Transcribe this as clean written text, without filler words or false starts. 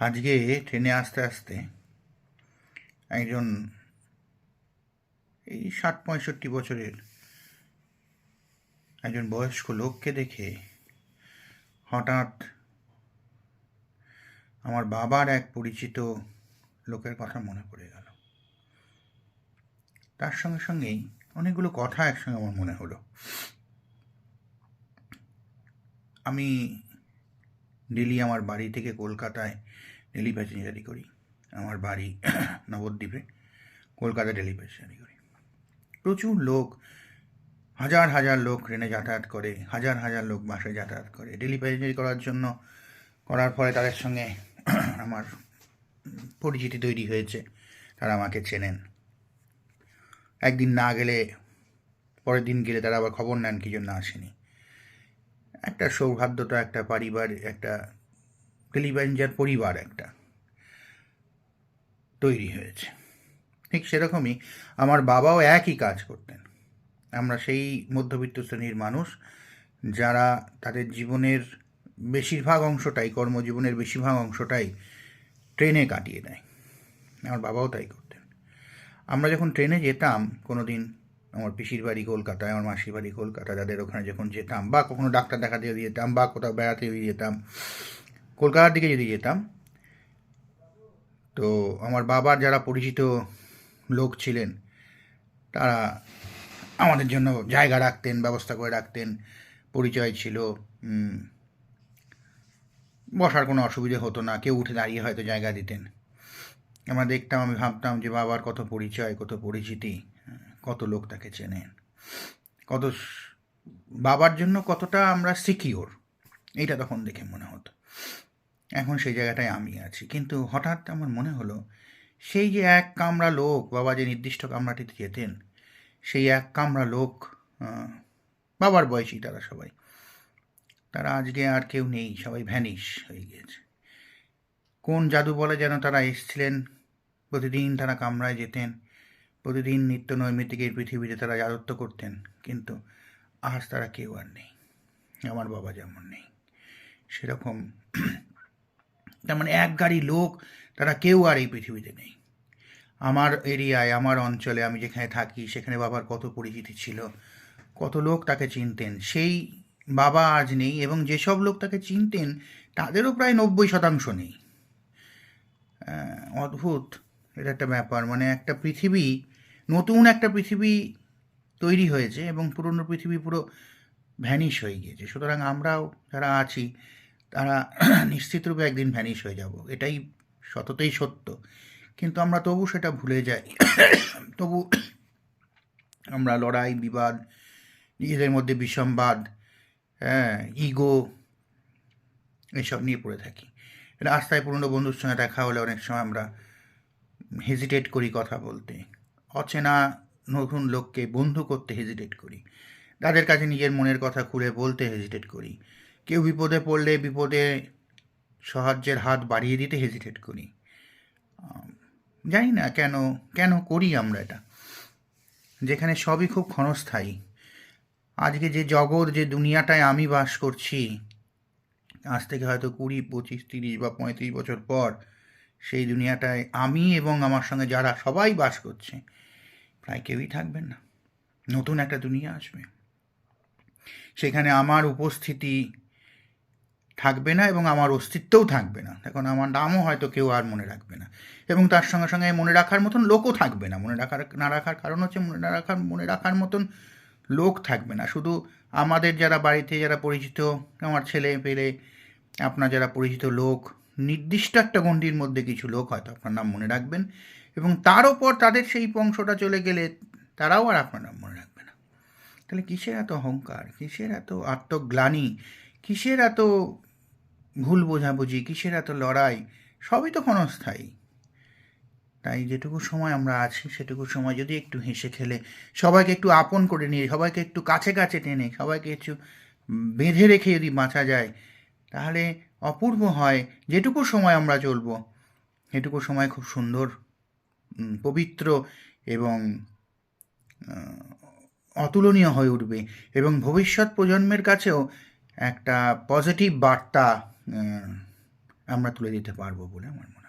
আজকে ট্রেনে আসতে আসতে একজন এই ৬০-৬৫ বছরের একজন বয়স্ক লোককে দেখে হঠাৎ আমার বাবার এক পরিচিত লোকের কথা মনে পড়ে গেল। তার সঙ্গে সঙ্গেই অনেকগুলো কথা একসঙ্গে আমার মনে হলো। আমি ডেলি আমার বাড়ি থেকে কলকাতায় ডেলি প্যাসেঞ্জারি করি। আমার বাড়ি নবদ্বীপে, কলকাতা ডেলি প্যাসেঞ্জারি করি। প্রচুর লোক, হাজার হাজার লোক ট্রেনে যাতায়াত করে, হাজার হাজার লোক বাসে যাতায়াত করে। ডেলি প্যাসেঞ্জারি করার ফলে তাদের সঙ্গে আমার পরিচিতি তৈরি হয়েছে, তারা আমাকে চেনেন। একদিন না গেলে পরের দিন গেলে তারা আবার খবর নেন কী জন্য আসেনি। একটা সৌহার্দ্যতা, একটা একটা ডেলি প্যাসেঞ্জার পরিবার একটা তৈরি হয়েছে। ঠিক সেরকমই আমার বাবাও একই কাজ করতেন। আমরা সেই মধ্যবিত্ত শ্রেণীর মানুষ যারা তাদের জীবনের বেশিরভাগ অংশটাই, কর্মজীবনের বেশিরভাগ অংশটাই ট্রেনে কাটিয়ে দেয়। আমার বাবাও তাই করতেন। আমরা যখন ট্রেনে যেতাম কোনো দিন, আমার পিসির বাড়ি কলকাতায়, আমার মাসির বাড়ি কলকাতা, তাদের ওখানে যখন যেতাম, বা কখনো ডাক্তার দেখাতে যদি যেতাম, বা কোথাও বেড়াতে যদি যেতাম, কলকাতার দিকে যদি যেতাম, তো আমার বাবার যারা পরিচিত লোক ছিলেন তারা আমাদের জন্য জায়গা রাখতেন, ব্যবস্থা করে রাখতেন, পরিচয় ছিল, বসার কোনো অসুবিধে হতো না, কেউ উঠে দাঁড়িয়ে হয়তো জায়গা দিতেন। আমরা দেখতাম, আমি ভাবতাম যে বাবার কত পরিচয়, কত পরিচিতি, কত লোক তাকে চেনেন, বাবার জন্য কতটা আমরা সিকিওর, এইটা তখন দেখে মনে হতো। এখন সেই জায়গাটায় আমি আছি। কিন্তু হঠাৎ আমার মনে হলো, সেই যে এক কামরা লোক, বাবা যে নির্দিষ্ট কামরাটিতে যেতেন, সেই এক কামরা লোক, বাবার বয়সী তারা সবাই, তারা আজকে আর কেউ নেই, সবাই ভ্যানিশ হয়ে গিয়েছে। কোন জাদু বলে যেন তারা এসছিলেন, প্রতিদিন তারা কামরায় যেতেন, প্রতিদিন নিত্য নৈমিত্তিকের পৃথিবীতে তারা রাজত্ব করতেন, কিন্তু আজ তারা কেউ আর নেই। আমার বাবা যেমন নেই, সেরকম তার মানে এক গাড়ি লোক, তারা কেউ আর এই পৃথিবীতে নেই। আমার এরিয়ায়, আমার অঞ্চলে, আমি যেখানে থাকি সেখানে বাবার কত পরিচিতি ছিল, কত লোক তাকে চিনতেন, সেই বাবা আজ নেই। এবং যেসব লোক তাকে চিনতেন তাদেরও প্রায় 90% নেই। অদ্ভুত এটা একটা ব্যাপার। মানে একটা পৃথিবী, নতুন একটা পৃথিবী তৈরি হয়েছে এবং পুরনো পৃথিবী পুরো ভ্যানিশ হয়ে গিয়েছে। সুতরাং আমরাও যারা আছি তারা নিশ্চিতরূপে একদিন ভ্যানিশ হয়ে যাব, এটাই সততই সত্য। কিন্তু আমরা তবু সেটা ভুলে যাই। তবু আমরা লড়াই, বিবাদ, নিজেদের মধ্যে বিসম্বাদ, ইগো, এসব নিয়ে পড়ে থাকি। রাস্তায় পুরনো বন্ধুর সঙ্গে দেখা হলে অনেক সময় আমরা হেজিটেট করি কথা বলতে, অচেনা নতুন লোককে বন্ধু করতে হেজিটেট করি, তাদের কাছে নিজের মনের কথা খুলে বলতে হেজিটেট করি, কেউ বিপদে পড়লে বিপদে সাহায্যের হাত বাড়িয়ে দিতে হেজিটেট করি। জানি না কেন কেন করি আমরা এটা, যেখানে সবই খুব ক্ষণস্থায়ী। আজকে যে জগৎ, যে দুনিয়াটায় আমি বাস করছি, আজ থেকে হয়তো 20, 25, 30 বা 35 বছর পর সেই দুনিয়াটায় আমি এবং আমার সঙ্গে যারা সবাই বাস করছে প্রায় কেউই থাকবেন না। নতুন একটা দুনিয়া আসবে, সেখানে আমার উপস্থিতি থাকবে না এবং আমার অস্তিত্বও থাকবে না। এখন আমার নামও হয়তো কেউ আর মনে রাখবে না, এবং তার সঙ্গে সঙ্গে মনে রাখার মতন লোকও থাকবে না। না রাখার কারণ হচ্ছে মনে রাখার মতন লোক থাকবে না। শুধু আমাদের যারা বাড়িতে যারা পরিচিত, আমার ছেলে পেলে, আপনার যারা পরিচিত লোক, নির্দিষ্ট একটা গণ্ডির মধ্যে কিছু লোক হয়তো আপনার নাম মনে রাখবেন, এবং তার ওপর তাদের সেই বংশটা চলে গেলে তারাও আর আপনার নাম মনে রাখবে না। তাহলে কিসের এত অহংকার, কিসের এত আত্মগ্লানি, কিসের এত ভুল বোঝাবুঝি, কিসের এত লড়াই? সবই তো ক্ষণস্থায়ী। তাই যেটুকু সময় আমরা আছি সেটুকু সময় যদি একটু হেসে খেলে, সবাইকে একটু আপন করে নিয়ে, সবাইকে একটু কাছে কাছে টেনে, সবাইকে একটু বেঁধে রেখে যদি বাঁচা যায়, তাহলে অপূর্ব হয়। যেটুকু সময় আমরা চলব সেটুকু সময় খুব সুন্দর, পবিত্র এবং অতুলনীয় হয়ে উঠবে, এবং ভবিষ্যৎ প্রজন্মের কাছেও একটা পজিটিভ বার্তা আমরা তুলে দিতে পারবো বলে আমার মনে হয়।